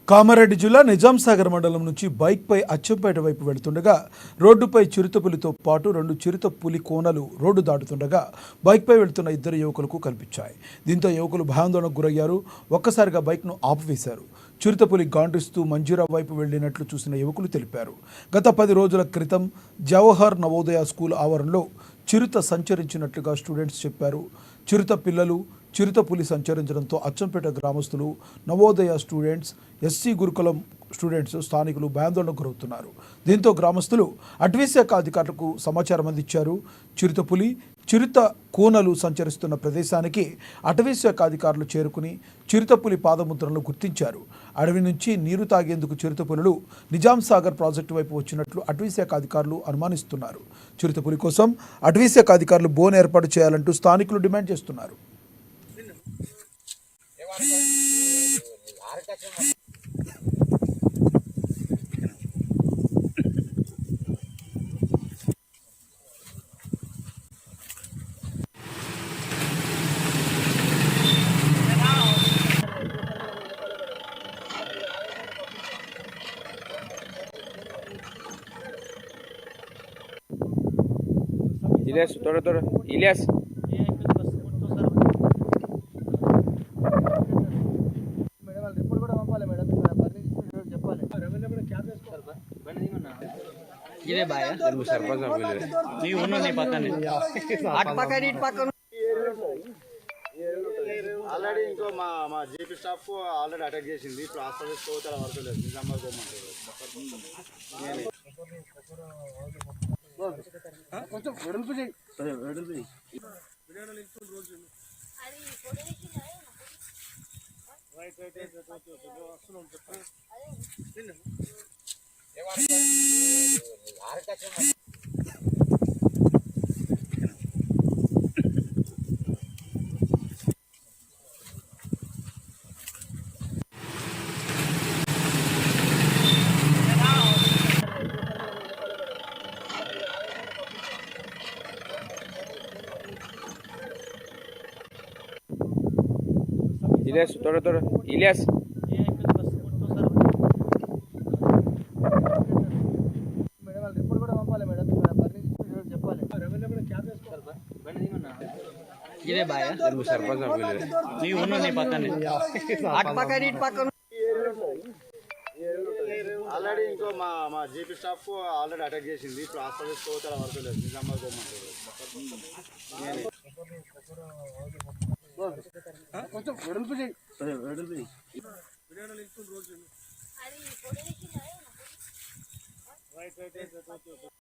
కామారెడ్డి జిల్లా నిజాంసాగర్ మండలం నుంచి బైక్పై అచ్చంపేట వైపు వెళుతుండగా రోడ్డుపై చిరుతపులితో పాటు 2 చిరుతపులి కోనలు రోడ్డు దాటుతుండగా బైక్పై వెళుతున్న ఇద్దరు యువకులకు కనిపించాయి. దీంతో యువకులు భయాందోళనకు గురయ్యారు. ఒక్కసారిగా బైక్ను ఆపివేశారు. చిరుతపులి గాండ్రిస్తూ మంజీరా వైపు వెళ్లినట్లు చూసిన యువకులు తెలిపారు. గత 10 రోజుల క్రితం జవహర్ నవోదయ స్కూల్ ఆవరణలో చిరుత సంచరించినట్లుగా స్టూడెంట్స్ చెప్పారు. చిరుత పిల్లలు చిరుతపులి సంచరించడంతో అచ్చంపేట గ్రామస్తులు, నవోదయ స్టూడెంట్స్, ఎస్సీ గురుకులం స్టూడెంట్స్, స్థానికులు భయాందోళనకు గురవుతున్నారు. దీంతో గ్రామస్తులు అటవీశాఖ అధికారులకు సమాచారం అందించారు. చిరుత కోనలు సంచరిస్తున్న ప్రదేశానికి అటవీశాఖ అధికారులు చేరుకుని చిరుతపులి పాదముద్రలను గుర్తించారు. అడవి నుంచి నీరు తాగేందుకు చిరుతపులులు నిజాంసాగర్ ప్రాజెక్టు వైపు వచ్చినట్లు అటవీశాఖ అధికారులు అనుమానిస్తున్నారు. చిరుతపులి కోసం అటవీశాఖ అధికారులు బోన్ ఏర్పాటు చేయాలంటూ స్థానికులు డిమాండ్ చేస్తున్నారు. इलियास थोड़ा थोड़ा इलियास రిపోర్ట్ కూడా పంపాలి మేడం. ఇక్కడ పర్మిషన్ చెప్పాలి. ఇదే బాయ్ सरपंच నీ ఉన్న నీ పక్కనే అటు పక్కన ఇటు పక్కన ఆల్రెడీ ఇంకో మా జీపీ స్టాఫ్ ఆల్రెడీ అటాక్ చేసింది. ఇప్పుడు హాస్పిటల్ పోతారు వరకు లేదు. నిజామాబాద్ పోమంటారు. కొంచెం వెడల్పు చేయి. వెడల్పు చేయి. इलियास थोड़ा थोड़ा इलियास మేడం రిపోర్ట్ కూడా పంపాలి మేడం. ఇక్కడ పర్మిషన్ చెప్పాలి. ఇదే బాయ్ सरपंच నీ ఉన్న నీ పక్కనే అటు పక్కన ఇటు పక్కన ఆల్రెడీ ఇంకో మా జీపీ స్టాఫ్ ఆల్రెడీ అటాక్ చేసింది. ఇప్పుడు హాస్పిటల్ పోతారు వరకు లేదు. నిజామాబాద్ పోమంటారు. కొంచెం వెడల్పు చేయి. వెడల్పు చేయి.